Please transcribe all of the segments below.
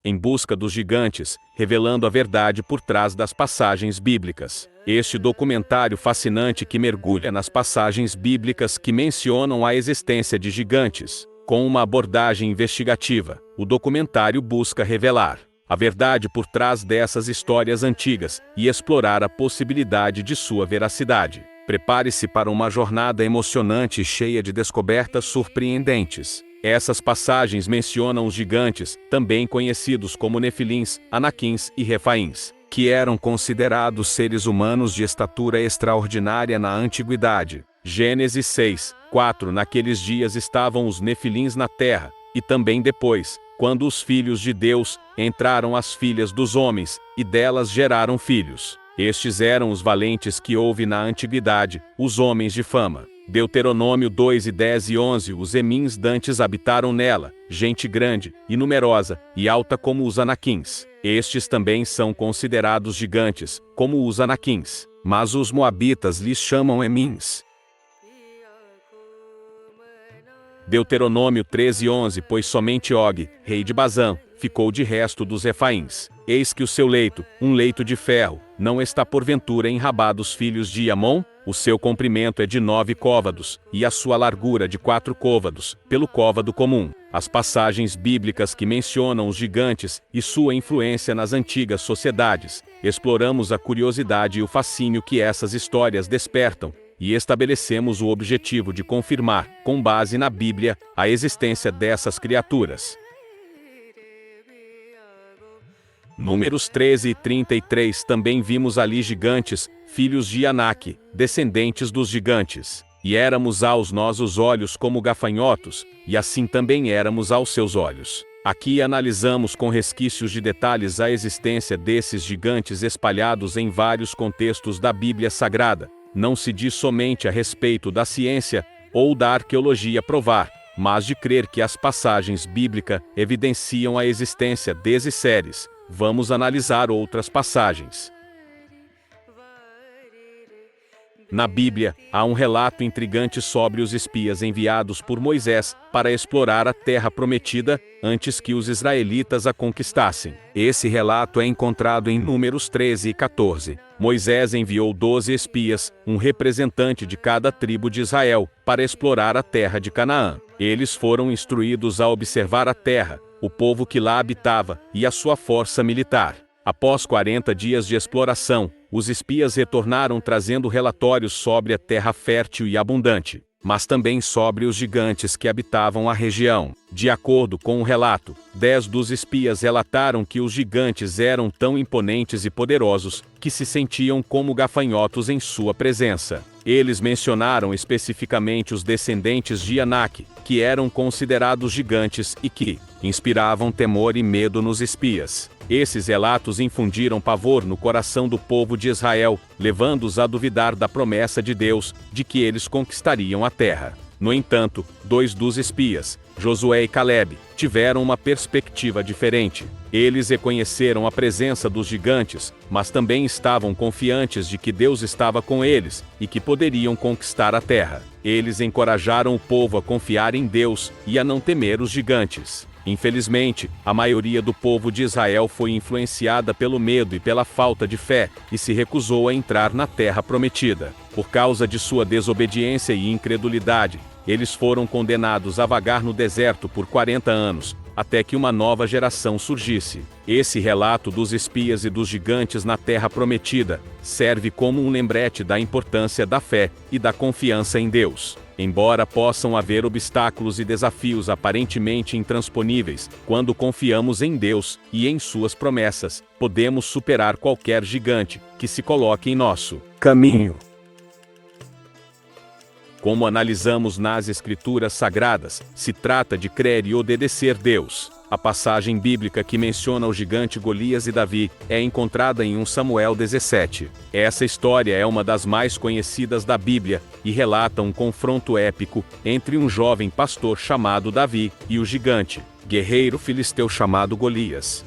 em busca dos gigantes, revelando a verdade por trás das passagens bíblicas. Este documentário fascinante que mergulha nas passagens bíblicas que mencionam a existência de gigantes. Com uma abordagem investigativa, o documentário busca revelar a verdade por trás dessas histórias antigas e explorar a possibilidade de sua veracidade. Prepare-se para uma jornada emocionante e cheia de descobertas surpreendentes. Essas passagens mencionam os gigantes, também conhecidos como Nefilins, Anaquins e Refaíns, que eram considerados seres humanos de estatura extraordinária na antiguidade. Gênesis 6, 4. Naqueles dias estavam os Nefilins na terra, e também depois, quando os filhos de Deus entraram as filhas dos homens, e delas geraram filhos. Estes eram os valentes que houve na antiguidade, os homens de fama. Deuteronômio 2 e 10 e 11. Os Emins dantes habitaram nela, gente grande, e numerosa, e alta como os Anaquins. Estes também são considerados gigantes, como os Anaquins, mas os moabitas lhes chamam Emins. Deuteronômio 13 e 11. Pois somente Og, rei de Bazã, ficou de resto dos Refaíns. Eis que o seu leito, um leito de ferro, não está porventura em Rabá dos filhos de Amon? O seu comprimento é de 9 côvados, e a sua largura de 4 côvados, pelo côvado comum. As passagens bíblicas que mencionam os gigantes e sua influência nas antigas sociedades. Exploramos a curiosidade e o fascínio que essas histórias despertam, e estabelecemos o objetivo de confirmar, com base na Bíblia, a existência dessas criaturas. Números 13 e 33. Também vimos ali gigantes, filhos de Anak, descendentes dos gigantes. E éramos aos nossos olhos como gafanhotos, e assim também éramos aos seus olhos. Aqui analisamos com resquícios de detalhes a existência desses gigantes espalhados em vários contextos da Bíblia Sagrada. Não se diz somente a respeito da ciência ou da arqueologia provar, mas de crer que as passagens bíblicas evidenciam a existência desses seres. Vamos analisar outras passagens. Na Bíblia, há um relato intrigante sobre os espias enviados por Moisés para explorar a terra prometida antes que os israelitas a conquistassem. Esse relato é encontrado em Números 13 e 14. Moisés enviou 12 espias, um representante de cada tribo de Israel, para explorar a terra de Canaã. Eles foram instruídos a observar a terra, o povo que lá habitava e a sua força militar. Após 40 dias de exploração, os espias retornaram trazendo relatórios sobre a terra fértil e abundante, mas também sobre os gigantes que habitavam a região. De acordo com o relato, 10 dos espias relataram que os gigantes eram tão imponentes e poderosos que se sentiam como gafanhotos em sua presença. Eles mencionaram especificamente os descendentes de Anak, que eram considerados gigantes e que inspiravam temor e medo nos espias. Esses relatos infundiram pavor no coração do povo de Israel, levando-os a duvidar da promessa de Deus de que eles conquistariam a terra. No entanto, 2 dos espias, Josué e Caleb, tiveram uma perspectiva diferente. Eles reconheceram a presença dos gigantes, mas também estavam confiantes de que Deus estava com eles e que poderiam conquistar a terra. Eles encorajaram o povo a confiar em Deus e a não temer os gigantes. Infelizmente, a maioria do povo de Israel foi influenciada pelo medo e pela falta de fé, e se recusou a entrar na terra prometida. Por causa de sua desobediência e incredulidade, eles foram condenados a vagar no deserto por 40 anos, até que uma nova geração surgisse. Esse relato dos espias e dos gigantes na terra prometida serve como um lembrete da importância da fé e da confiança em Deus. Embora possam haver obstáculos e desafios aparentemente intransponíveis, quando confiamos em Deus e em suas promessas, podemos superar qualquer gigante que se coloque em nosso caminho. Como analisamos nas Escrituras Sagradas, se trata de crer e obedecer Deus. A passagem bíblica que menciona o gigante Golias e Davi é encontrada em 1 Samuel 17. Essa história é uma das mais conhecidas da Bíblia e relata um confronto épico entre um jovem pastor chamado Davi e o gigante, guerreiro filisteu chamado Golias.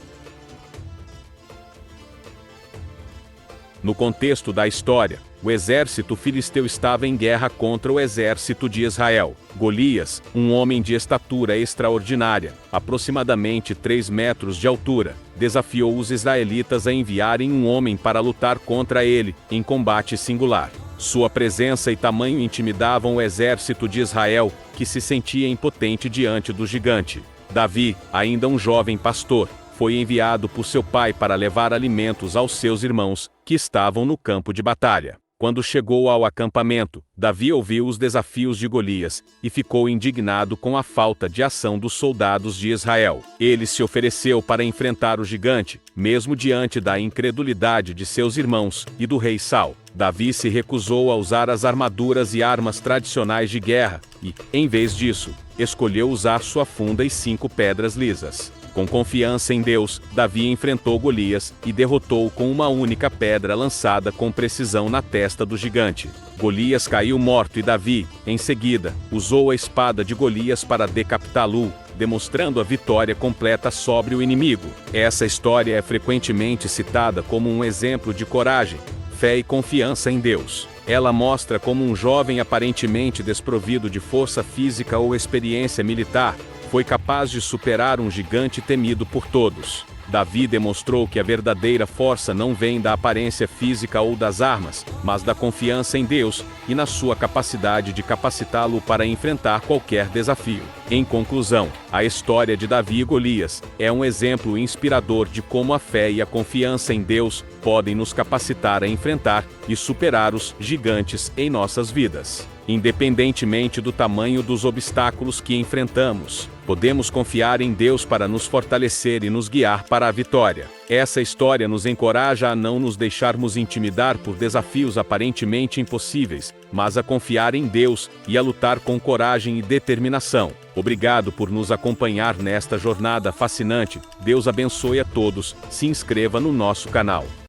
No contexto da história, o exército filisteu estava em guerra contra o exército de Israel. Golias, um homem de estatura extraordinária, aproximadamente 3 metros de altura, desafiou os israelitas a enviarem um homem para lutar contra ele, em combate singular. Sua presença e tamanho intimidavam o exército de Israel, que se sentia impotente diante do gigante. Davi, ainda um jovem pastor, foi enviado por seu pai para levar alimentos aos seus irmãos, que estavam no campo de batalha. Quando chegou ao acampamento, Davi ouviu os desafios de Golias, e ficou indignado com a falta de ação dos soldados de Israel. Ele se ofereceu para enfrentar o gigante, mesmo diante da incredulidade de seus irmãos e do rei Saul. Davi se recusou a usar as armaduras e armas tradicionais de guerra, e, em vez disso, escolheu usar sua funda e 5 pedras lisas. Com confiança em Deus, Davi enfrentou Golias e derrotou-o com uma única pedra lançada com precisão na testa do gigante. Golias caiu morto e Davi, em seguida, usou a espada de Golias para decapitá-lo, demonstrando a vitória completa sobre o inimigo. Essa história é frequentemente citada como um exemplo de coragem, fé e confiança em Deus. Ela mostra como um jovem aparentemente desprovido de força física ou experiência militar foi capaz de superar um gigante temido por todos. Davi demonstrou que a verdadeira força não vem da aparência física ou das armas, mas da confiança em Deus e na sua capacidade de capacitá-lo para enfrentar qualquer desafio. Em conclusão, a história de Davi e Golias é um exemplo inspirador de como a fé e a confiança em Deus podem nos capacitar a enfrentar e superar os gigantes em nossas vidas. Independentemente do tamanho dos obstáculos que enfrentamos, podemos confiar em Deus para nos fortalecer e nos guiar para a vitória. Essa história nos encoraja a não nos deixarmos intimidar por desafios aparentemente impossíveis, mas a confiar em Deus e a lutar com coragem e determinação. Obrigado por nos acompanhar nesta jornada fascinante. Deus abençoe a todos. Se inscreva no nosso canal.